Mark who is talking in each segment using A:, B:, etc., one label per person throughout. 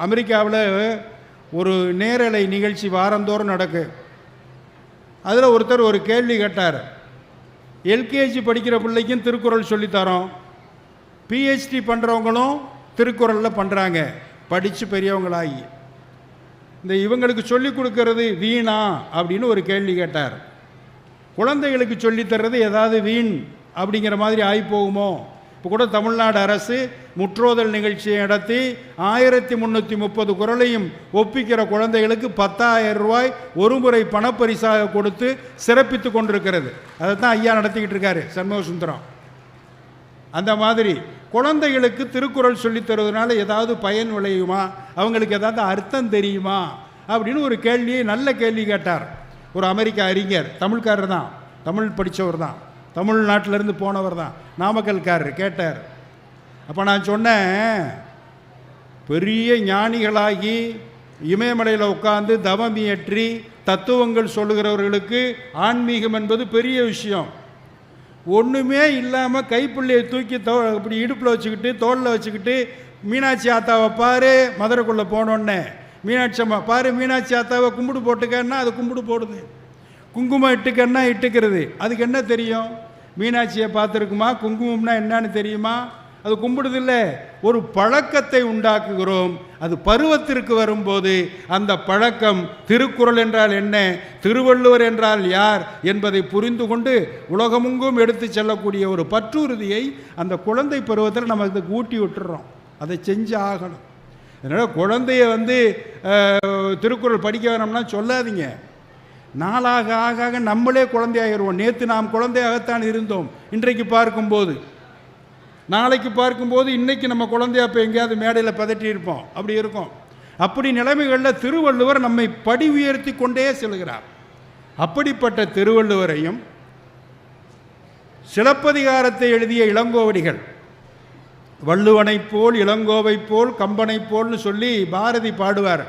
A: அமெரிக்காவில் ஒரு நேரலை நிகழ்ச்சி வாரந்தோறும் நடக்கு. அதில் ஒருத்தர் ஒரு கேள்வி கேட்டார். எல்கேஜி படிக்கிற பிள்ளைக்கும் திருக்குறள் சொல்லித்தரோம், பிஹெச்டி பண்ணுறவங்களும் திருக்குறளில் பண்ணுறாங்க, படித்து பெரியவங்களாகி. இந்த இவங்களுக்கு சொல்லிக் கொடுக்கறது வீணா அப்படின்னு ஒரு கேள்வி கேட்டார். குழந்தைகளுக்கு சொல்லித்தர்றது ஏதாவது வீண் அப்படிங்கிற மாதிரி ஆகி போகுமோ? இப்போ கூட தமிழ்நாடு அரசு முற்றோதல் நிகழ்ச்சியை நடத்தி 1330 குறளையும் ஒப்பிக்கிற குழந்தைகளுக்கு 10,000 ரூபாய் ஒரு முறை பணப்பரிசாக கொடுத்து சிறப்பித்து கொண்டிருக்கிறது. அதை தான் ஐயா நடத்திக்கிட்டு இருக்காரு, சண்முக சுந்தரம். அந்த மாதிரி குழந்தைகளுக்கு திருக்குறள் சொல்லித் தருவதனால ஏதாவது பயன் விளையுமா, அவங்களுக்கு ஏதாவது அர்த்தம் தெரியுமா அப்படின்னு ஒரு கேள்வியை, நல்ல கேள்வி கேட்டார். ஒரு அமெரிக்க அறிஞர், தமிழ்காரர் தான், தமிழ் படித்தவர் தான், தமிழ்நாட்டிலேருந்து போனவர் தான், நாமக்கல்காரர் கேட்டார். அப்போ நான் சொன்னேன், பெரிய ஞானிகளாகி இமயமலையில் உட்காந்து தவம் இயற்றி தத்துவங்கள் சொல்லுகிறவர்களுக்கு ஆன்மீகம் என்பது பெரிய விஷயம். ஒன்றுமே இல்லாமல் கைப்பிள்ளையை தூக்கி இப்படி இடுப்பில் வச்சுக்கிட்டு தோளில் வச்சுக்கிட்டு மீனாட்சி ஆத்தாவை பாரு, மதுரைக்குள்ளே போனோன்னே மீனாட்சி அம்மா பாரு, மீனாட்சி ஆத்தாவை கும்பிடு போட்டுக்கன்னா அது கும்பிடு போடுது, குங்குமம் இட்டுக்கன்னா இட்டுக்கிறது. அதுக்கு என்ன தெரியும்? மீனாட்சியை பார்த்துருக்குமா? குங்குமம்னா என்னன்னு தெரியுமா? அது கும்பிடுதில்லை. ஒரு பழக்கத்தை உண்டாக்குகிறோம். அது பருவத்திற்கு வரும்போது அந்த பழக்கம் திருக்குறள் என்றால் என்ன, திருவள்ளுவர் என்றால் யார் என்பதை புரிந்து கொண்டு உலகமெங்கும் எடுத்து செல்லக்கூடிய ஒரு பற்றுறுதியை அந்த குழந்தை பருவத்தில் நம்ம இதுக்கு ஊட்டி விட்டுறோம். அதை செஞ்சு ஆகணும். அதனால் குழந்தைய திருக்குறள் படிக்க வேணும்னா சொல்லாதீங்க. நாளாக ஆக நம்மளே குழந்தையாகிடுவோம். நேற்று நாம் குழந்தையாகத்தான் இருந்தோம், இன்றைக்கு பார்க்கும்போது, நாளைக்கு பார்க்கும்போது இன்றைக்கி நம்ம குழந்தையா இப்போ எங்கேயாவது மேடையில் பதட்டி இருப்போம், அப்படி இருக்கும். அப்படி நிலைமைகளில் திருவள்ளுவர் நம்மை படி உயர்த்தி கொண்டே செல்கிறார். அப்படிப்பட்ட திருவள்ளுவரையும் சிலப்பதிகாரத்தை எழுதிய இளங்கோவடிகள், வள்ளுவனைப் போல் இளங்கோவை போல் கம்பனைப் போல்னு சொல்லி பாரதி பாடுவார்.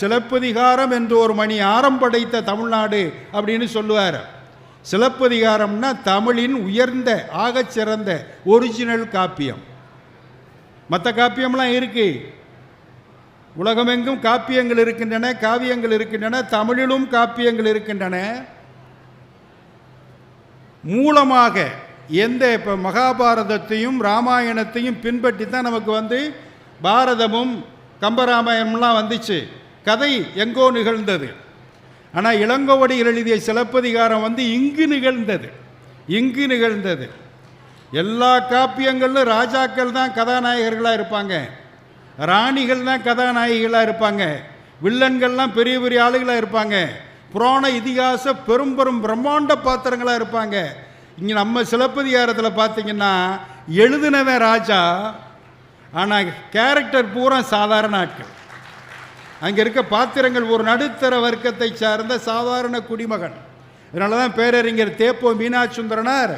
A: சிலப்பதிகாரம் என்று ஒரு மணி ஆரம் படைத்த தமிழ்நாடு அப்படின்னு சொல்லுவார். சிலப்பதிகாரம்னா தமிழின் உயர்ந்த ஆகச்சிறந்த ஒரிஜினல் காப்பியம். மற்ற காப்பியம்லாம் இருக்கு, உலகமெங்கும் காப்பியங்கள் இருக்கின்றன, காவியங்கள் இருக்கின்றன, தமிழிலும் காப்பியங்கள் இருக்கின்றன. மூலமாக எந்த இப்போ மகாபாரதத்தையும் ராமாயணத்தையும் பின்பற்றி தான் நமக்கு பாரதமும் கம்பராமாயணம்லாம் வந்துச்சு. கதை எங்கோ நிகழ்ந்தது. ஆனால் இளங்கோவடிகள் எழுதிய சிலப்பதிகாரம் இங்கு நிகழ்ந்தது. எல்லா காப்பியங்களிலும் ராஜாக்கள் தான் கதாநாயகர்களாக இருப்பாங்க, ராணிகள் தான் கதாநாயகிகளாக இருப்பாங்க, வில்லன்கள்லாம் பெரிய பெரிய ஆளுகளாக இருப்பாங்க, புராண இதிகாச பெரும் பெரும் பிரம்மாண்ட பாத்திரங்களாக இருப்பாங்க. இங்கே நம்ம சிலப்பதிகாரத்தில் பார்த்தீங்கன்னா எழுதினவன் ராஜா, ஆனால் கேரக்டர் பூரா சாதாரண ஆட்கள். அங்கே இருக்க பாத்திரங்கள் ஒரு நடுத்தர வர்க்கத்தை சார்ந்த சாதாரண குடிமகன். இதனால தான் பேரறிஞர் தேப்போ மீனாட்சி சுந்தரனார்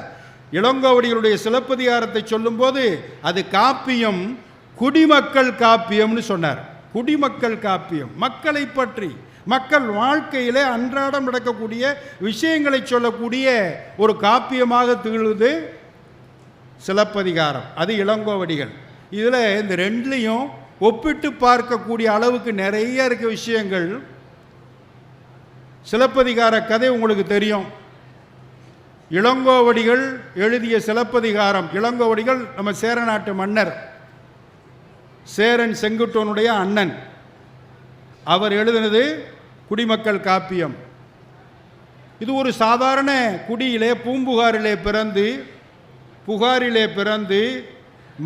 A: இளங்கோவடிகளுடைய சிலப்பதிகாரத்தை சொல்லும்போது அது காப்பியம், குடிமக்கள் காப்பியம்னு சொன்னார். குடிமக்கள் காப்பியம், மக்களை பற்றி, மக்கள் வாழ்க்கையிலே அன்றாடம் நடக்கக்கூடிய விஷயங்களை சொல்லக்கூடிய ஒரு காப்பியமாக திகழ்வது சிலப்பதிகாரம். அது இளங்கோவடிகள். இதில் இந்த ரெண்டுலையும் ஒப்பிட்டு பார்க்கக்கூடிய அளவுக்கு நிறைய இருக்க விஷயங்கள். சிலப்பதிகார கதை உங்களுக்கு தெரியும். இளங்கோவடிகள் எழுதிய சிலப்பதிகாரம், இளங்கோவடிகள் நம்ம சேர நாட்டு மன்னர், சேரன் செங்குட்டுவனுடைய அண்ணன். அவர் எழுதினது குடிமக்கள் காப்பியம். இது ஒரு சாதாரண குடியிலே புகாரிலே பிறந்து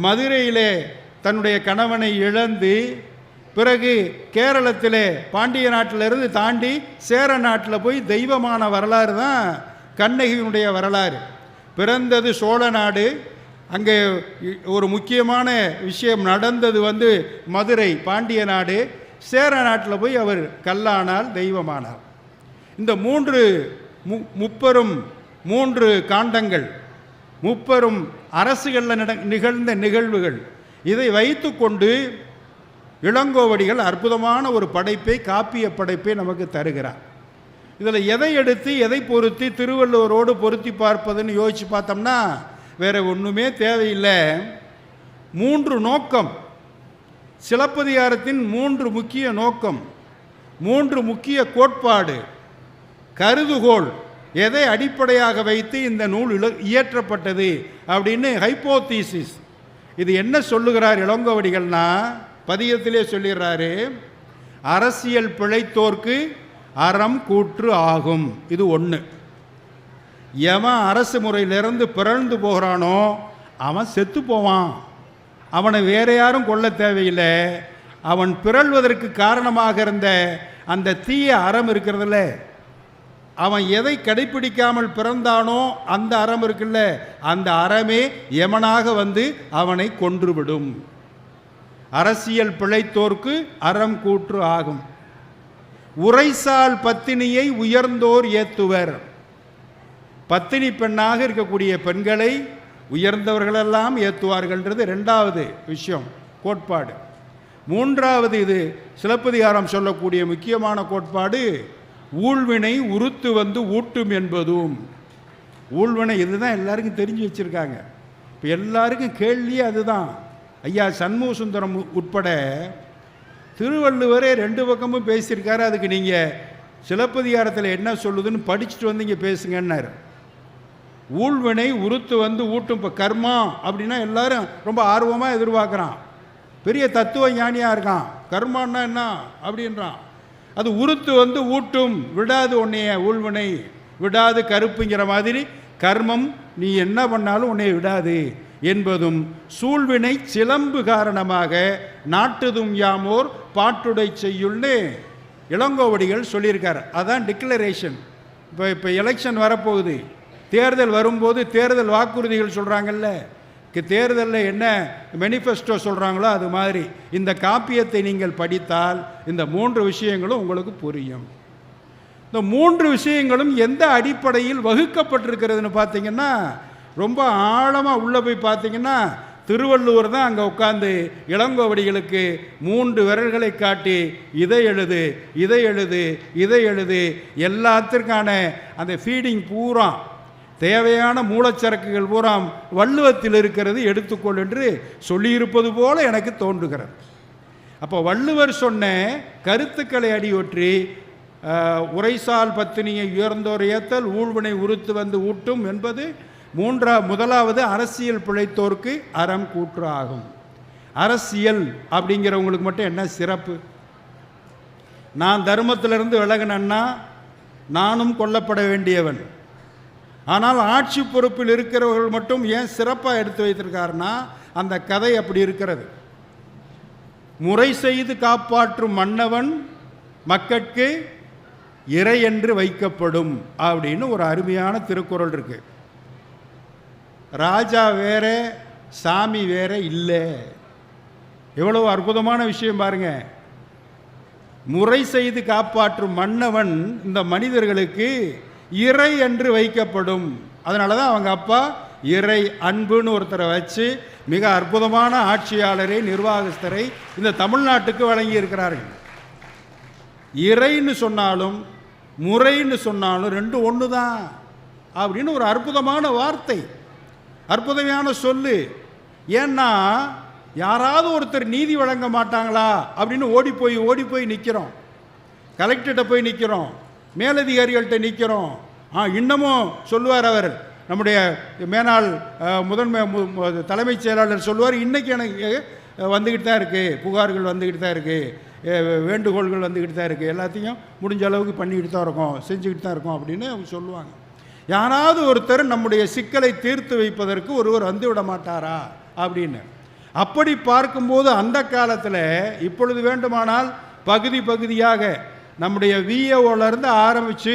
A: மதுரையிலே தன்னுடைய கணவனை இழந்து பிறகு கேரளத்திலே பாண்டிய நாட்டிலிருந்து தாண்டி சேர நாட்டில் போய் தெய்வமான வரலாறு தான் கண்ணகியினுடைய வரலாறு. பிறந்தது சோழ நாடு, அங்கே ஒரு முக்கியமான விஷயம் நடந்தது மதுரை பாண்டிய நாடு. சேர நாட்டில் போய் அவர் கல்லானார், தெய்வமானார். இந்த மூன்று காண்டங்கள், முப்பெரும் அரசுகளில் நிகழ்ந்த நிகழ்வுகள், இதை வைத்து கொண்டு இளங்கோவடிகள் அற்புதமான ஒரு படைப்பை, காப்பிய படைப்பை நமக்கு தருகிறார். இதில் எதை எடுத்து எதை பொருத்தி திருவள்ளுவரோடு பொருத்தி பார்ப்பதுன்னு யோசித்து பார்த்தோம்னா வேறு ஒன்றுமே தேவையில்லை. 3 நோக்கம், சிலப்பதிகாரத்தின் 3 முக்கிய நோக்கம், 3 முக்கிய கோட்பாடு, கருதுகோள், எதை அடிப்படையாக வைத்து இந்த நூல் இயற்றப்பட்டது அப்படின்னு ஹைப்போதீசிஸ். இது என்ன சொல்லுகிறார் இளங்கோவடிகள்னா, பதியத்திலே சொல்லிடுறாரு, அரசியல் பிழைத்தோர்க்கு அறம் கூற்று ஆகும். இது ஒன்று. எவன் அரசு முறையிலிருந்து பிறழ்ந்து போகிறானோ அவன் செத்து போவான். அவனை வேற யாரும் கொல்ல தேவையில்லை. அவன் பிறழ்வதற்கு காரணமாக இருந்த அந்த தீய அறம் இருக்கிறதுல, அவன் எதை கடைப்பிடிக்காமல் பிறந்தானோ அந்த அறம் இருக்குல்ல, அந்த அறமே யமனாக வந்து அவனை கொன்றுவிடும். அரசியல் பிழைத்தோர்க்கு அறம் கூற்று ஆகும். உரைசால் பத்தினியை உயர்ந்தோர் ஏத்துவர். பத்தினி பெண்ணாக இருக்கக்கூடிய பெண்களை உயர்ந்தவர்களெல்லாம் ஏற்றுவார்கள்ன்றது 2வது விஷயம், கோட்பாடு. 3வது, இது சிலப்பதிகாரம் சொல்லக்கூடிய முக்கியமான கோட்பாடு, ஊழ்வினை உறுத்து வந்து ஊட்டும் என்பதும். ஊழ்வினை இதுதான் எல்லாருக்கும் தெரிஞ்சு வச்சுருக்காங்க. இப்போ எல்லாருக்கும் கேள்வியே அதுதான். ஐயா சண்முக சுந்தரம் உட்பட திருவள்ளுவரே 2 பக்கமும் பேசியிருக்காரு. அதுக்கு நீங்கள் சிலப்பதிகாரத்தில் என்ன சொல்லுதுன்னு படிச்சுட்டு வந்து இங்கே பேசுங்கன்னாரு. ஊழ்வினை உறுத்து வந்து ஊட்டும். இப்போ கர்மா அப்படின்னா எல்லாரும் ரொம்ப ஆர்வமாக எதிர்பார்க்குறான். பெரிய தத்துவ ஞானியாக இருக்கான். கர்மான்னா என்ன அப்படின்றான். அது உறுத்து வந்து ஊட்டும், விடாது உன்னைய, ஊழ்வினை விடாது கருப்புங்கிற மாதிரி கர்மம் நீ என்ன பண்ணாலும் உன்னைய விடாது என்பதும், சூழ்வினை சிலம்பு காரணமாக நாட்டுதும் யாமோர் பாட்டுடை செய்யுள்னு இளங்கோவடிகள் சொல்லியிருக்கார். அதான் டிக்ளரேஷன். இப்போ எலெக்ஷன் வரப்போகுது, தேர்தல் வரும்போது தேர்தல் வாக்குறுதிகள் சொல்கிறாங்கல்ல, தேர்தலில் என்ன மேனிஃபெஸ்டோ சொல்கிறாங்களோ அது மாதிரி இந்த காப்பியத்தை நீங்கள் படித்தால் இந்த 3 விஷயங்களும் உங்களுக்கு புரியும். இந்த 3 விஷயங்களும் எந்த அடிப்படையில் வகுக்கப்பட்டிருக்கிறதுன்னு பார்த்தீங்கன்னா, ரொம்ப ஆழமாக உள்ளே போய் பார்த்தீங்கன்னா, திருவள்ளுவர் தான் அங்கே உட்கார்ந்து இளங்கோவடிகளுக்கு 3 விரல்களை காட்டி இதை எழுது, இதை எழுது, இதை எழுது, எல்லாத்திற்கான அந்த ஃபீடிங் பூரா, தேவையான மூலச்சரக்குகள் பூரா வள்ளுவத்தில் இருக்கிறது, எடுத்துக்கொள் என்று சொல்லியிருப்பது போல எனக்கு தோன்றுகிறது. அப்போ வள்ளுவர் சொன்ன கருத்துக்களை அடியொற்றி உரைசால் பத்தினியை உயர்ந்தோர் ஏத்தல், ஊழ்வினை உறுத்து வந்து ஊட்டும் என்பது 1வது அரசியல் பிழைத்தோர்க்கு அறம் கூற்று ஆகும். அரசியல் அப்படிங்கிறவங்களுக்கு மட்டும் என்ன சிறப்பு? நான் தர்மத்திலிருந்து விலகினேன்னா நானும் கொல்லப்பட வேண்டியவன். ஆனால் ஆட்சி பொறுப்பில் இருக்கிறவர்கள் மட்டும் ஏன் சிறப்பாக எடுத்து வைத்திருக்காருன்னா, அந்த கதை அப்படி இருக்கிறது. முறை செய்து காப்பாற்றும் மன்னவன் மக்கட்கு இறை என்று வைக்கப்படும் அப்படின்னு ஒரு அருமையான திருக்குறள் இருக்கு. ராஜா வேற, சாமி வேற இல்லை. எவ்வளவு அற்புதமான விஷயம் பாருங்க. முறை செய்து காப்பாற்றும் மன்னவன் இந்த மனிதர்களுக்கு இறை என்று வைக்கப்படும். அதனால தான் அவங்க அப்பா இறை அன்புன்னு ஒருத்தரை வச்சு மிக அற்புதமான ஆட்சியாளரை, நிர்வாகஸ்தரை இந்த தமிழ்நாட்டுக்கு வழங்கி இருக்கிறார்கள். இறைன்னு சொன்னாலும் முறைன்னு சொன்னாலும் 2 ஒன்று தான் அப்படின்னு ஒரு அற்புதமான வார்த்தை, அற்புதமான சொல்லு. ஏன்னா யாராவது ஒருத்தர் நீதி வழங்க மாட்டாங்களா அப்படின்னு ஓடி போய் நிற்கிறோம். கலெக்டர்கிட்ட போய் நிற்கிறோம், மேலதிகாரிகள்கிட்ட நிற்கிறோம். இன்னமும் சொல்லுவார் அவர், நம்முடைய மேனாள் முதன்மை தலைமைச் செயலாளர் சொல்லுவார், இன்றைக்கி எனக்கு வந்துக்கிட்டு தான் இருக்குது, புகார்கள் வந்துக்கிட்டு தான் இருக்குது, வேண்டுகோள்கள் வந்துக்கிட்டு தான் இருக்குது, எல்லாத்தையும் முடிஞ்ச அளவுக்கு பண்ணிக்கிட்டு தான் இருக்கோம், செஞ்சுக்கிட்டு தான் இருக்கோம் அப்படின்னு அவங்க சொல்லுவாங்க. யாராவது ஒருத்தர் நம்முடைய சிக்கலை தீர்த்து வைப்பதற்கு ஒருவர் வந்து விட மாட்டாரா அப்படின்னு. அப்படி பார்க்கும்போது அந்த காலத்தில், இப்பொழுது வேண்டுமானால் பகுதி பகுதியாக நம்முடைய விஏஓலேருந்து ஆரம்பித்து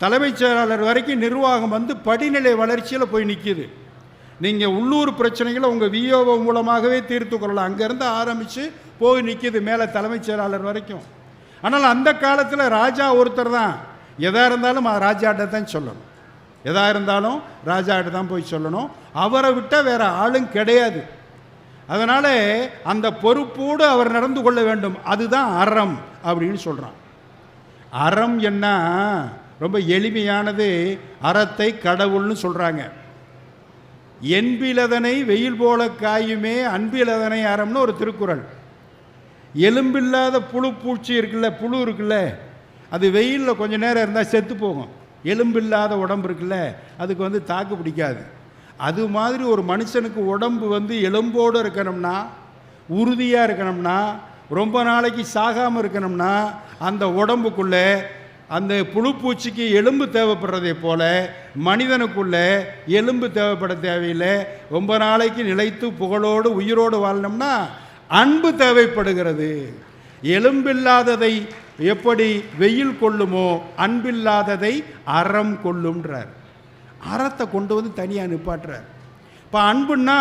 A: தலைமைச் செயலாளர் வரைக்கும் நிர்வாகம் வந்து படிநிலை வளர்ச்சியில் போய் நிற்கிது. நீங்கள் உள்ளூர் பிரச்சனைகளை உங்கள் விஏஓ மூலமாகவே தீர்த்து கொள்ளலாம். அங்கேருந்து ஆரம்பித்து போய் நிற்கிது மேலே தலைமைச் செயலாளர் வரைக்கும். ஆனால் அந்த காலத்தில் ராஜா ஒருத்தர் தான். எதாக இருந்தாலும் ராஜாட்ட தான் சொல்லணும், எதாக இருந்தாலும் ராஜாட்ட தான் போய் சொல்லணும். அவரை விட்டால் வேறு ஆளும் கிடையாது. அதனால் அந்த பொறுப்போடு அவர் நடந்து கொள்ள வேண்டும். அதுதான் அறம் அப்படின்னு சொல்கிறான். அறம் என்ன ரொம்ப எளிமையானது. அறத்தை கடவுள்னு சொல்கிறாங்க. என்பிலதனை வெயில் போல காயுமே அன்பிலதனை அறம்னு ஒரு திருக்குறள். எலும்பில்லாத பூச்சி இருக்குல்ல, புழு இருக்குல்ல, அது வெயிலில் கொஞ்சம் நேரம் இருந்தால் செத்து போகும். எலும்பில்லாத உடம்பு இருக்குல்ல, அதுக்கு தாக்கு பிடிக்காது. அது மாதிரி ஒரு மனுஷனுக்கு உடம்பு எலும்போடு இருக்கணும்னா, உறுதியாக இருக்கணும்னா, ரொம்ப நாளைக்கு சாகாமல் இருக்கணும்னா, அந்த உடம்புக்குள்ளே அந்த புழுப்பூச்சிக்கு எலும்பு தேவைப்படுறதை போல மனிதனுக்குள்ளே எலும்பு தேவைப்பட தேவையில்லை. ரொம்ப நாளைக்கு நிலைத்து புகழோடு உயிரோடு வாழணும்னா அன்பு தேவைப்படுகிறது. எலும்பில்லாததை எப்படி வெயில் கொள்ளுமோ அன்பில்லாததை அறம் கொள்ளும்ன்றார். அறத்தை கொண்டு தனியாக நிப்பாட்டுறார். இப்போ அன்புன்னா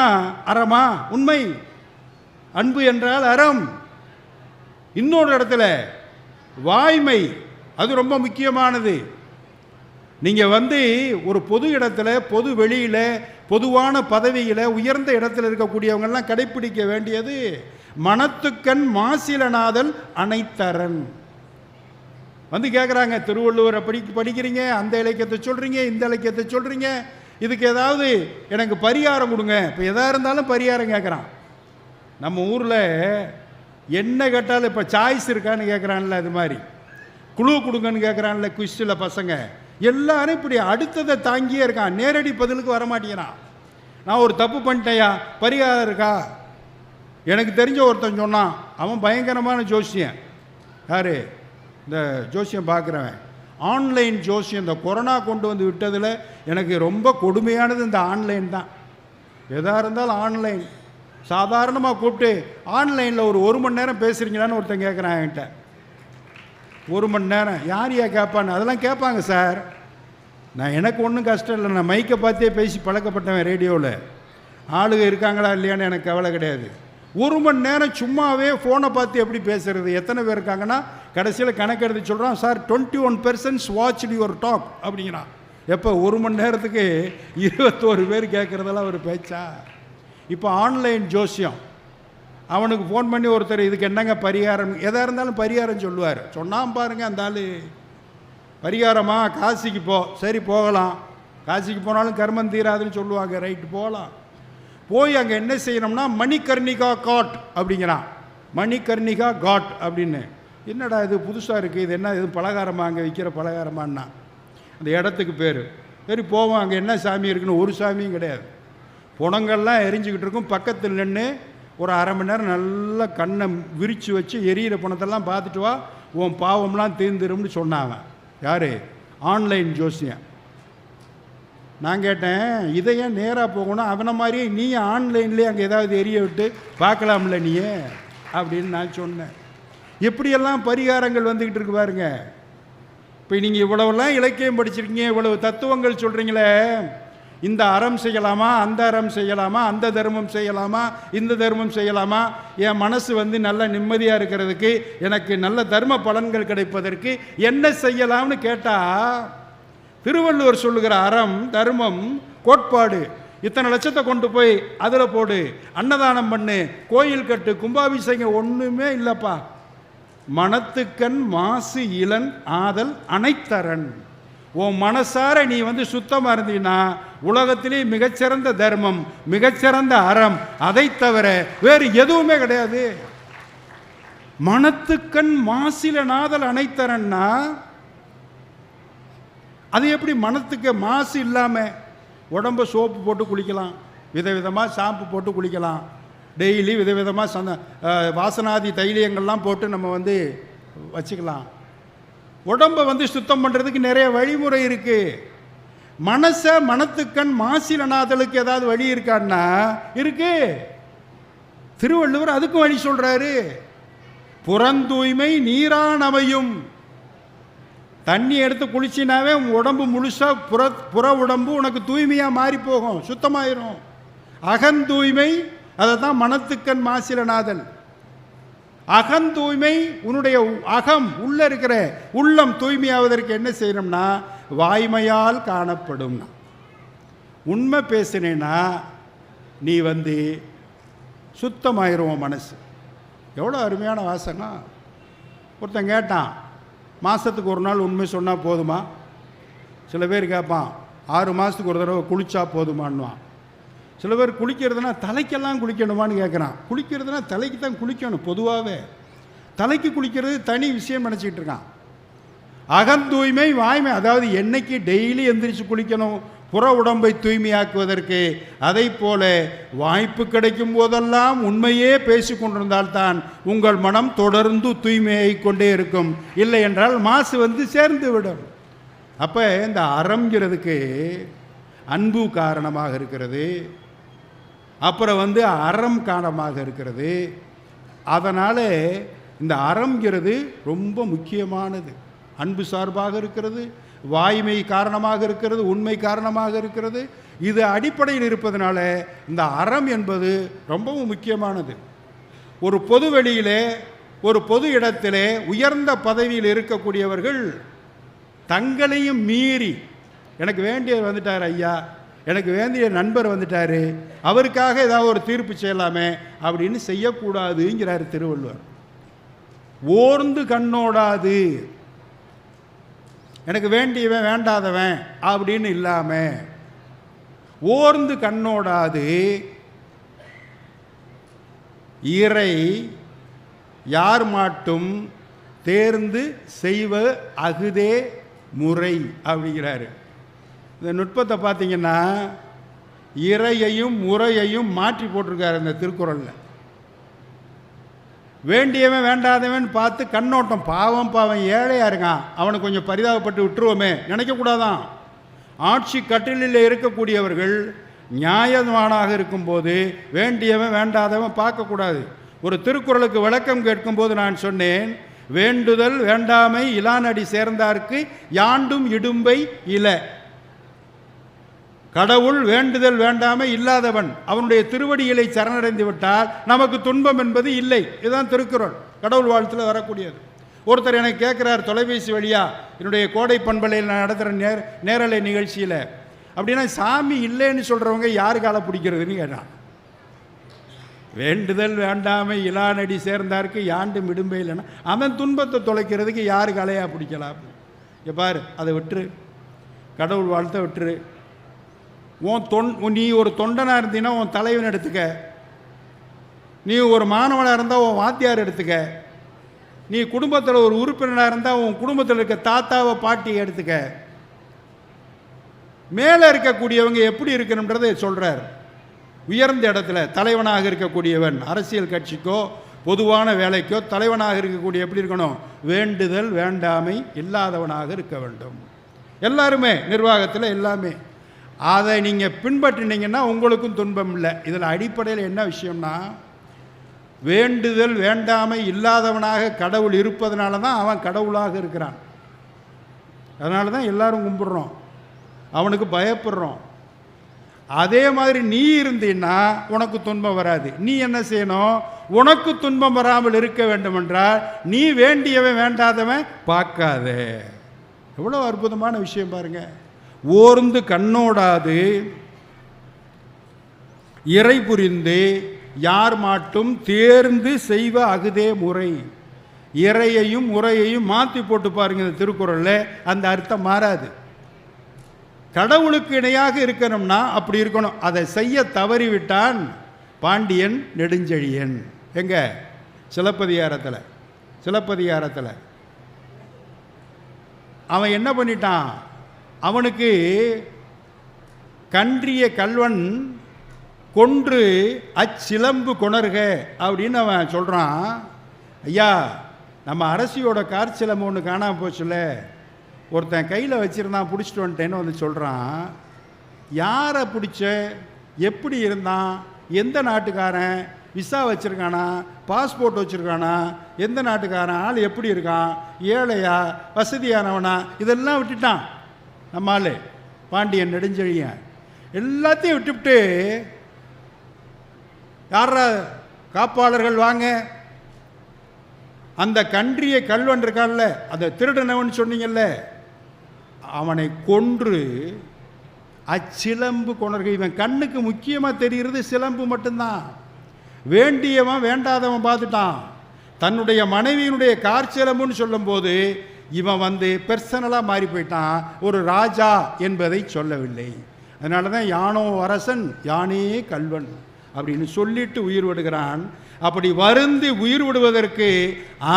A: அறமா? உண்மை. அன்பு என்றால் அறம். இன்னொரு இடத்துல வாய்மை, அது ரொம்ப முக்கியமானது. நீங்கள் ஒரு பொது இடத்துல, பொது வெளியில், பொதுவான பதவியில், உயர்ந்த இடத்துல இருக்கக்கூடியவங்கெல்லாம் கடைப்பிடிக்க வேண்டியது மனத்துக்கண் மாசிலனாதல் அனைத்தரன். கேட்குறாங்க, திருவள்ளுவரை படிக்கிறீங்க, அந்த இலக்கியத்தை சொல்கிறீங்க, இந்த இலக்கியத்தை சொல்கிறீங்க, இதுக்கு ஏதாவது எனக்கு பரிகாரம் கொடுங்க. இப்போ எதாக இருந்தாலும் பரிகாரம் கேட்குறான். நம்ம ஊரில் என்ன கேட்டாலும் இப்போ சாய்ஸ் இருக்கான்னு கேட்குறான்ல, அது மாதிரி குழு கொடுங்கன்னு கேட்குறான்ல குவிஸ்டில் பசங்க எல்லாரும் இப்படி அடுத்ததை தாங்கியே இருக்கான். நேரடி பதிலுக்கு வரமாட்டேங்கிறான். நான் ஒரு தப்பு பண்ணிட்டேயா, பரிகாரம் இருக்கா? எனக்கு தெரிஞ்ச ஒருத்தன் சொன்னான், அவன் பயங்கரமான ஜோசியன். யார்? இந்த ஜோசியம் பார்க்குறவன். ஆன்லைன் ஜோசியம். இந்த கொரோனா கொண்டு விட்டதில் எனக்கு ரொம்ப கொடுமையானது இந்த ஆன்லைன் தான். எதாக இருந்தாலும் ஆன்லைன். சாதாரணமாக கூப்பிட்டு ஆன்லைனில் ஒரு மணி நேரம் பேசுகிறீங்களான்னு ஒருத்தன் கேட்குறான் என்கிட்ட. 1 மணி நேரம் யார் கேட்பான்னு? அதெல்லாம் கேட்பாங்க சார். எனக்கு ஒன்றும் கஷ்டம் இல்லை, நான் மைக்கை பார்த்தே பேசி பழக்கப்பட்டவன். ரேடியோவில் ஆளுங்க இருக்காங்களா இல்லையான்னு எனக்கு கவலை கிடையாது. 1 மணி நேரம் சும்மாவே ஃபோனை பார்த்து எப்படி பேசுறது? எத்தனை பேர் இருக்காங்கன்னா கடைசியில் கணக்கெடுத்து சொல்கிறான், sir 21 persons watched your talk அப்படிங்கிறான். எப்போ? 1 மணி நேரத்துக்கு 21 பேர் கேட்குறதெல்லாம் ஒரு பேச்சா? இப்போ ஆன்லைன் ஜோசியம். அவனுக்கு ஃபோன் பண்ணி ஒருத்தர் இதுக்கு என்னங்க பரிகாரம், எதாக இருந்தாலும் பரிகாரம் சொல்லுவார். சொன்னான் பாருங்க அந்த ஆள். பரிகாரமா? காசிக்கு போ. சரி போகலாம். காசிக்கு போனாலும் கர்மம் தீராதுன்னு சொல்லுவாங்க. ரைட்டு போகலாம். போய் அங்கே என்ன செய்யணும்னா மணிகர்ணிகா காட் அப்படிங்கிறான். மணிகர்ணிகா காட் அப்படின்னு. என்னடா இது புதுசாக இருக்குது, இது என்ன, இது பலகாரமா, அங்கே விற்கிற பலகாரமான்னா அந்த இடத்துக்கு பேர். சரி போவோம். அங்கே என்ன சாமி இருக்குன்னு ஒரு சாமியும் கிடையாது. புணங்கள்லாம் எரிஞ்சிக்கிட்டு இருக்கும். பக்கத்தில் நின்று ஒரு அரை மணி நேரம் நல்லா கண்ணை விரித்து வச்சு எரியிற பணத்தெல்லாம் பார்த்துட்டு வா, உன் பாவம்லாம் தீர்ந்துரும்னு சொன்னாங்க. யார்? ஆன்லைன் ஜோசியன். நான் கேட்டேன், இதை ஏன் நேராக போகணும்? அவனை மாதிரியே நீ ஆன்லைன்லேயே அங்கே ஏதாவது எரிய விட்டு பார்க்கலாம்ல நீயே அப்படின்னு நான் சொன்னேன். எப்படியெல்லாம் பரிகாரங்கள் வந்துக்கிட்டு இருக்கு பாருங்க. இப்போ நீங்கள் இவ்வளவுலாம் இலக்கியம் படிச்சிருக்கீங்க, இவ்வளவு தத்துவங்கள் சொல்கிறீங்களே, இந்த அறம் செய்யலாமா, அந்த அறம் செய்யலாமா, அந்த தர்மம் செய்யலாமா, இந்த தர்மம் செய்யலாமா, என் மனசு நல்ல நிம்மதியாக இருக்கிறதுக்கு, எனக்கு நல்ல தர்ம பலன்கள் கிடைப்பதற்கு என்ன செய்யலாம்னு கேட்டால் திருவள்ளுவர் சொல்லுகிற அறம், தர்மம், கோட்பாடு இத்தனை லட்சத்தை கொண்டு போய் அதில் போடு, அன்னதானம் பண்ணு, கோயில் கட்டு, கும்பாபிஷேகம், ஒன்றுமே இல்லைப்பா. மனத்துக்கண் மாசு இளன் ஆதல் அனைத்தரன். உன் மனசார நீ சுத்தமாக இருந்தீங்கன்னா உலகத்திலே மிகச்சிறந்த தர்மம், மிகச்சிறந்த அறம், அதை தவிர வேறு எதுவுமே கிடையாது. மனத்துக்கண் மாசில நாதல் அனைத்தரன்னா அது எப்படி? மனத்துக்கு மாசு இல்லாமல் உடம்பை சோப்பு போட்டு குளிக்கலாம், விதவிதமாக ஷாம்பு போட்டு குளிக்கலாம், டெய்லி விதவிதமாக வாசனாதி தைலியங்கள்லாம் போட்டு நம்ம வச்சுக்கலாம். உடம்பை சுத்தம் பண்ணுறதுக்கு நிறைய வழிமுறை இருக்குது. மனசை மனத்துக்கண் மாசிலனாதலுக்கு ஏதாவது வழி இருக்கான்னா இருக்கு. திருவள்ளுவர் அதுக்கும் வழி சொல்கிறாரு. புறந்தூய்மை நீரானமையும். தண்ணி எடுத்து குளிச்சினாவே உடம்பு முழுசாக புற உடம்பு உனக்கு தூய்மையாக மாறி போகும், சுத்தமாயிரும். அகந்தூய்மை, அதை தான் மனத்துக்கண் மாசிலனாதல். அகந்தூய்மை, உன்னுடைய அகம் உள்ள இருக்கிற உள்ளம் தூய்மையாவதற்கு என்ன செய்யணும்னா வாய்மையால் காணப்படும். உண்மை பேசினேன்னா நீ சுத்தமாயிரும் மனசு. எவ்வளோ அருமையான வாசகம். ஒருத்தன் கேட்டான், மாதத்துக்கு ஒரு நாள் உண்மை சொன்னால் போதுமா? சில பேர் கேட்பான், 6 மாதத்துக்கு ஒரு தடவை குளிச்சா போதுமான்வான். சில பேர் குளிக்கிறதுனா தலைக்கெல்லாம் குளிக்கணுமான்னு கேட்குறான். குளிக்கிறதுனா தலைக்கு தான் குளிக்கணும். பொதுவாகவே தலைக்கு குளிக்கிறது தனி விஷயம் நினச்சிக்கிட்டு இருக்கான். அகந்தூய்மை வாய்மை, அதாவது என்னைக்கு டெய்லி எந்திரிச்சு குளிக்கணும் புற உடம்பை தூய்மையாக்குவதற்கு. அதை போல வாய்ப்பு கிடைக்கும் போதெல்லாம் உண்மையே பேசி கொண்டிருந்தால்தான் உங்கள் மனம் தொடர்ந்து தூய்மையை கொண்டே இருக்கும். இல்லை என்றால் மாசு சேர்ந்து விடும். அப்போ இந்த அறம்ங்கிறதுக்கு அன்பு காரணமாக இருக்கிறது, அப்புறம் அறம் காரணமாக இருக்கிறது. அதனால் இந்த அறம்ங்கிறது ரொம்ப முக்கியமானது. அன்பு சார்பாக இருக்கிறது, வாய்மை காரணமாக இருக்கிறது, உண்மை காரணமாக இருக்கிறது. இது அடிப்படையில் இருப்பதனால இந்த அறம் என்பது ரொம்பவும் முக்கியமானது. ஒரு பொது வெளியிலே, ஒரு பொது இடத்திலே உயர்ந்த பதவியில் இருக்கக்கூடியவர்கள் தங்களையும் மீறி, எனக்கு வேண்டியவர் வந்துட்டார் ஐயா, எனக்கு வேண்டிய நண்பர் வந்துட்டார், அவருக்காக ஏதாவது ஒரு தீர்ப்பு செய்யலாமே அப்படின்னு செய்யக்கூடாதுங்கிறார் திருவள்ளுவர். ஓர்ந்து கண்ணோடாது, எனக்கு வேண்டியவன் வேண்டாதவன் அப்படின்னு இல்லாமல் ஓர்ந்து கண்ணோடாது இறை யார் மாட்டும் தேர்ந்து செய்வ அகுதே முறை அப்படிங்கிறாரு. இந்த நுட்பத்தை பார்த்தீங்கன்னா இறையையும் முறையையும் மாற்றி போட்டிருக்காரு இந்த திருக்குறளில். வேண்டியவன் வேண்டாதவன் பார்த்து கண்ணோட்டம், பாவம் ஏழையாக இருக்கான், அவனை கொஞ்சம் பரிதாபப்பட்டு விட்டுருவோமே நினைக்கக்கூடாதான். ஆட்சி கட்டிலில் இருக்கக்கூடியவர்கள் நியாயமானாக இருக்கும்போது வேண்டியவன் வேண்டாதவன் பார்க்கக்கூடாது. ஒரு திருக்குறளுக்கு விளக்கம் கேட்கும்போது நான் சொன்னேன், வேண்டுதல் வேண்டாமை இலானடி சேர்ந்தார்க்கு யாண்டும் இடும்பை இல. கடவுள் வேண்டுதல் வேண்டாமை இல்லாதவன், அவனுடைய திருவடிகளை சரணடைந்து விட்டால் நமக்கு துன்பம் என்பது இல்லை. இதுதான் திருக்குறள், கடவுள் வாழ்த்தில் வரக்கூடியது. ஒருத்தர் எனக்கு கேட்குறார் தொலைபேசி வழியா, என்னுடைய கோடை பண்பலையில் நான் நடத்துகிற நேரலை நிகழ்ச்சியில், அப்படின்னா சாமி இல்லைன்னு சொல்கிறவங்க யாரு காலை பிடிக்கிறதுன்னு கேட்டான். வேண்டுதல் வேண்டாமை இலானடி சேர்ந்தாருக்கு யாண்டும் இடும்பை இல்லைன்னா அவன் துன்பத்தை தொலைக்கிறதுக்கு யாரு காலையாக பிடிக்கலாம்? பாரு, அதை விட்டுரு, கடவுள் வாழ்த்தை விட்டுரு. நீ ஒரு தொண்டனாக இருந்தீங்கன்னா உன் தலைவன் எடுத்துக்க, நீ ஒரு மாணவனாக இருந்தால் உன் வாத்தியார் எடுத்துக்க, நீ குடும்பத்தில் ஒரு உறுப்பினராக இருந்தால் உன் குடும்பத்தில் இருக்க தாத்தாவை பாட்டியை எடுத்துக்க. மேலே இருக்கக்கூடியவங்க எப்படி இருக்கணுன்றதை சொல்கிறார். உயர்ந்த இடத்துல தலைவனாக இருக்கக்கூடியவன் அரசியல் கட்சிக்கோ பொதுவான வேலைக்கோ தலைவனாக இருக்கக்கூடிய எப்படி இருக்கணும்? வேண்டுதல் வேண்டாமை இல்லாதவனாக இருக்க வேண்டும். எல்லாருமே நிர்வாகத்தில் எல்லாமே அதை நீங்கள் பின்பற்றினீங்கன்னா உங்களுக்கும் துன்பம் இல்லை. இதில் அடிப்படையில் என்ன விஷயம்னா, வேண்டுதல் வேண்டாமை இல்லாதவனாக கடவுள் இருப்பதனால தான் அவன் கடவுளாக இருக்கிறான். அதனால தான் எல்லாரும் கும்பிட்றோம், அவனுக்கு பயப்படுறோம். அதே மாதிரி நீ இருந்தீன்னா உனக்கு துன்பம் வராது. நீ என்ன செய்யணும்? உனக்கு துன்பம் வராமல் இருக்க வேண்டும் என்றால் நீ வேண்டியவன் வேண்டாதவன் பார்க்காத. எவ்வளோ அற்புதமான விஷயம் பாருங்க. ஓர்ந்து கண்ணோடாது இறை புரிந்து யார் மாட்டும் தேர்ந்து செய்வ அகுதே முறை. இறையையும் முறையையும் மாற்றி போட்டு பாருங்க இந்த திருக்குறளில், அந்த அர்த்தம் மாறாது. கடவுளுக்கு இணையாக இருக்கணும்னா அப்படி இருக்கணும். அதை செய்ய தவறிவிட்டான் பாண்டியன் நெடுஞ்செழியன். எங்க சிலப்பதிகாரத்தில் அவன் என்ன பண்ணிட்டான்? அவனுக்கு கன்றிய கல்வன் கொன்று அச்சிலம்பு கொணர்க அப்படின்னு அவன் சொல்கிறான். ஐயா, நம்ம அரசியோட கார்ச்சிலம்பு ஒன்று காணாமல் போச்சுல, ஒருத்தன் கையில் வச்சுருந்தான், பிடிச்சிட்டு வந்துட்டேன்னு சொல்கிறான். யாரை பிடிச்ச, எப்படி இருந்தான், எந்த நாட்டுக்காரன், விசா வச்சுருக்கானா, பாஸ்போர்ட் வச்சுருக்கானா, எந்த நாட்டுக்காரன், ஆள் எப்படி இருக்கான், ஏழையா வசதியானவனா, இதெல்லாம் விட்டுட்டான் நம்ம ஆள் பாண்டியன் நெடுஞ்செழியன். எல்லாத்தையும் விட்டுவிட்டு, யாரா காப்பாளர்கள் வாங்க, அந்த கன்றிய கல்வன் இருக்கான்ல, அந்த திருடனவன் சொன்னீங்கல்ல, அவனை கொன்று அச்சிலம்பு கொணர்க. இவன் கண்ணுக்கு முக்கியமாக தெரிகிறது சிலம்பு மட்டும்தான். வேண்டியவன் வேண்டாதவன் பார்த்துட்டான். தன்னுடைய மனைவியினுடைய கார்ச்சிலம்புன்னு சொல்லும்போது இவன் பெர்சனலாக மாறி போயிட்டான், ஒரு ராஜா என்பதை சொல்லவில்லை. அதனால தான் யானோ அரசன் யானே கல்வன் அப்படின்னு சொல்லிட்டு உயிர் விடுகிறான். அப்படி வருந்தி உயிர் விடுவதற்கு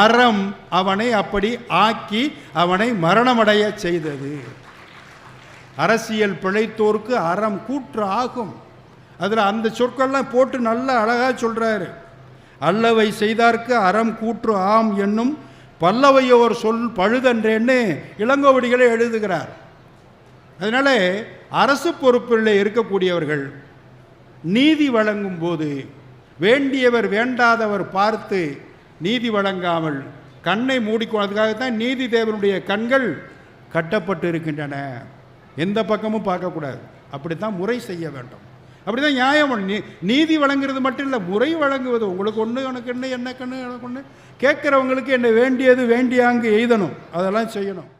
A: அறம் அவனை அப்படி ஆக்கி அவனை மரணமடைய செய்தது. அரசியல் பிழைத்தோருக்கு அறம் கூற்று ஆகும். அதில் அந்த சொற்கள்லாம் போட்டு நல்லா அழகாக சொல்கிறாரு. அல்லவை செய்தார்க்கு அறம் கூற்று ஆம் என்னும் பல்லவையோர் சொல் பழுதன்றேன்னு இளங்கோவடிகளை எழுதுகிறார். அதனால் அரசு பொறுப்பில் இருக்கக்கூடியவர்கள் நீதி வழங்கும் போது வேண்டியவர் வேண்டாதவர் பார்த்து நீதி வழங்காமல் கண்ணை மூடிக்கொள்வதற்காகத்தான் நீதி தேவனுடைய கண்கள் கட்டப்பட்டு இருக்கின்றன. எந்த பக்கமும் பார்க்கக்கூடாது. அப்படித்தான் முறை செய்ய வேண்டும். அப்படி தான் நியாயம். நீதி வழங்குறது மட்டும் இல்லை, முறை வழங்குவது. உங்களுக்கு ஒன்று எனக்கு என்ன, என்ன கண்ணு எனக்கு ஒன்று, கேட்குறவங்களுக்கு என்ன வேண்டியது வேண்டியாங்கு எய்தணும், அதெல்லாம் செய்யணும்.